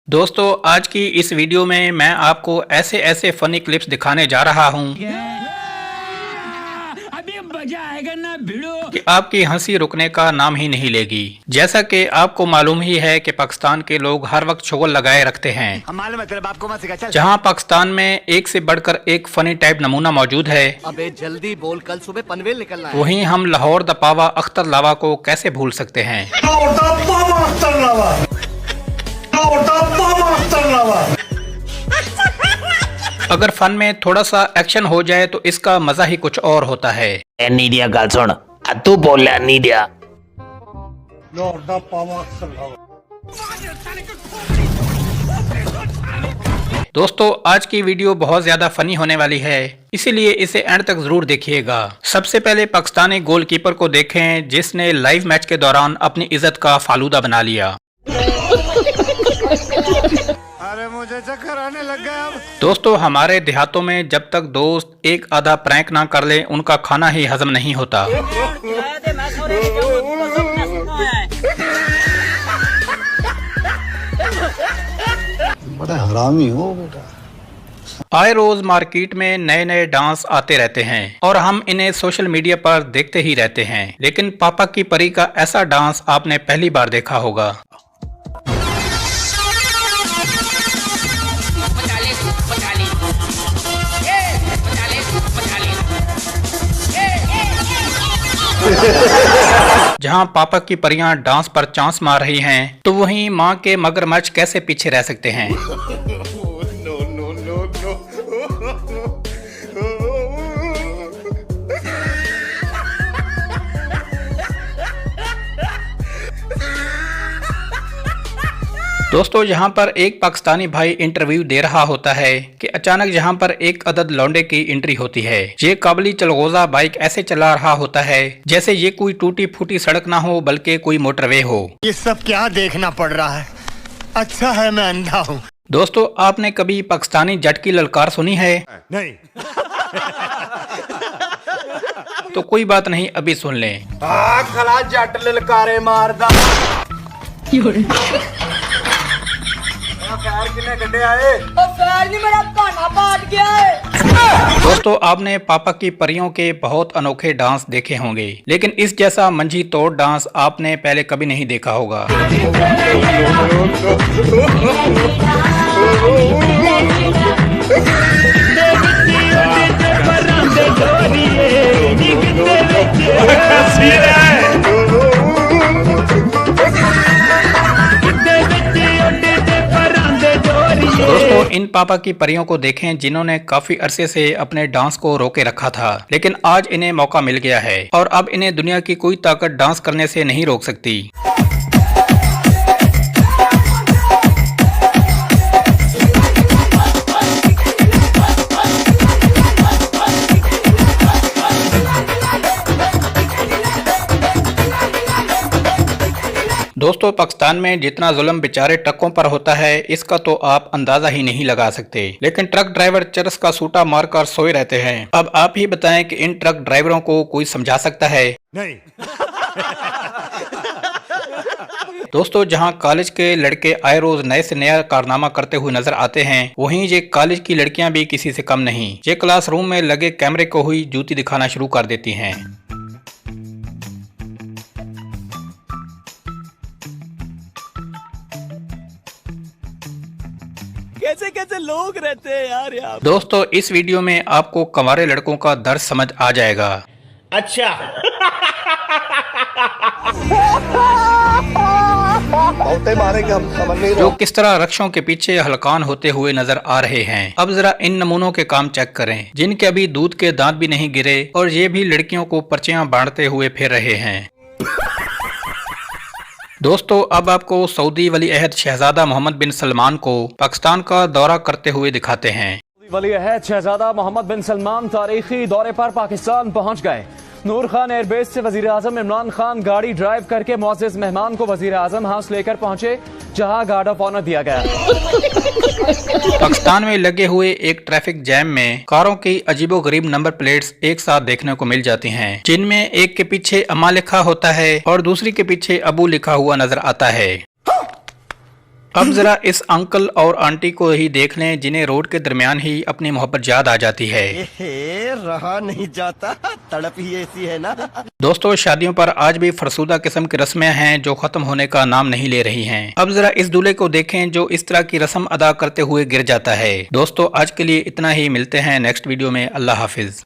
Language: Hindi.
दोस्तों आज की इस वीडियो में मैं आपको ऐसे ऐसे फनी क्लिप्स दिखाने जा रहा हूं अभी मजा आएगा ना भिड़ो कि आपकी हंसी रुकने का नाम ही नहीं लेगी। जैसा कि आपको मालूम ही है कि पाकिस्तान के लोग हर वक्त शोगल लगाए रखते हैं। जहां पाकिस्तान में एक से बढ़कर एक फनी टाइप नमूना मौजूद है। अबे जल्दी बोल, कल सुबह पनवेल निकलना है। वहीं हम लाहौर द पावा अख्तर लावा को कैसे भूल सकते हैं। अगर फन में थोड़ा सा एक्शन हो जाए तो इसका मजा ही कुछ और होता है। नीडिया गल सुन, तू बोलिया नीडिया। दोस्तों आज की वीडियो बहुत ज्यादा फनी होने वाली है, इसीलिए इसे एंड तक जरूर देखिएगा। सबसे पहले पाकिस्तानी गोलकीपर को देखें जिसने लाइव मैच के दौरान अपनी इज्जत का फालूदा बना लिया। अरे मुझे चक्कर आने लग गया अब। दोस्तों हमारे देहातों में जब तक दोस्त एक आधा प्रैंक ना कर ले उनका खाना ही हजम नहीं होता। बड़ा हरामी हो बेटा। आए रोज मार्केट में नए नए डांस आते रहते हैं और हम इन्हें सोशल मीडिया पर देखते ही रहते हैं, लेकिन पापा की परी का ऐसा डांस आपने पहली बार देखा होगा। जहां पापा की परियां डांस पर चांस मार रही हैं, तो वहीं मां के मगरमच्छ कैसे पीछे रह सकते हैं। दोस्तों यहाँ पर एक पाकिस्तानी भाई इंटरव्यू दे रहा होता है कि अचानक यहाँ पर एक अदद लौंडे की एंट्री होती है। ये काबली चलगोजा बाइक ऐसे चला रहा होता है जैसे ये कोई टूटी फूटी सड़क ना हो बल्कि कोई मोटरवे हो। ये सब क्या देखना पड़ रहा है? अच्छा है मैं अंधा हूँ। दोस्तों आपने कभी पाकिस्तानी जट की ललकार सुनी है? नहीं। तो कोई बात नहीं, अभी सुन लें। खला जट ललकारे मारदा। दोस्तों आपने पापा की परियों के बहुत अनोखे डांस देखे होंगे, लेकिन इस जैसा मंझी तोड़ डांस आपने पहले कभी नहीं देखा होगा। दोस्तों इन पापा की परियों को देखें जिन्होंने काफी अरसे से अपने डांस को रोके रखा था, लेकिन आज इन्हें मौका मिल गया है और अब इन्हें दुनिया की कोई ताकत डांस करने से नहीं रोक सकती। दोस्तों पाकिस्तान में जितना जुल्म बेचारे ट्रकों पर होता है इसका तो आप अंदाजा ही नहीं लगा सकते, लेकिन ट्रक ड्राइवर चरस का सूटा मारकर सोए रहते हैं। अब आप ही बताएं कि इन ट्रक ड्राइवरों को कोई समझा सकता है? नहीं। दोस्तों जहां कॉलेज के लड़के आए रोज नए से नया कारनामा करते हुए नजर आते हैं, वहीं ये कॉलेज की लड़कियां भी किसी से कम नहीं। ये क्लासरूम में लगे कैमरे को हुई जूती दिखाना शुरू कर देती हैं। कैसे कैसे लोग रहते हैं यार यहाँ। दोस्तों इस वीडियो में आपको कंवारे लड़कों का दर्द समझ आ जाएगा। अच्छा। मारेंगे हम, समझ नहीं जो किस तरह रक्षों के पीछे हलकान होते हुए नजर आ रहे हैं। अब जरा इन नमूनों के काम चेक करें जिनके अभी दूध के दांत भी नहीं गिरे और ये भी लड़कियों को पर्चियां बांटते हुए फिर रहे हैं। दोस्तों अब आपको सऊदी वली अहद शहजादा मोहम्मद बिन सलमान को पाकिस्तान का दौरा करते हुए दिखाते हैं। वली अहद शहजादा मोहम्मद बिन सलमान तारीखी दौरे पर पाकिस्तान पहुंच गए। नूर खान एयरबेस से वजीर आजम इमरान खान गाड़ी ड्राइव करके मुअज़्ज़ज़ मेहमान को वजीर आजम हाउस लेकर पहुंचे, जहां गार्ड ऑफ ऑनर दिया गया। पाकिस्तान में लगे हुए एक ट्रैफिक जैम में कारों की अजीबोगरीब नंबर प्लेट्स एक साथ देखने को मिल जाती हैं, जिनमें एक के पीछे अम्मा लिखा होता है और दूसरी के पीछे अबू लिखा हुआ नजर आता है। अब जरा इस अंकल और आंटी को ही देख लें जिन्हें रोड के दरमियान ही अपनी मोहब्बत याद आ जाती है। रहा नहीं जाता, तड़प ही ऐसी है ना। दोस्तों शादियों पर आज भी फरसूदा किस्म की रस्में हैं जो खत्म होने का नाम नहीं ले रही हैं। अब जरा इस दूल्हे को देखें जो इस तरह की रस्म अदा करते हुए गिर जाता है। दोस्तों आज के लिए इतना ही, मिलते हैं नेक्स्ट वीडियो में। अल्लाह हाफिज।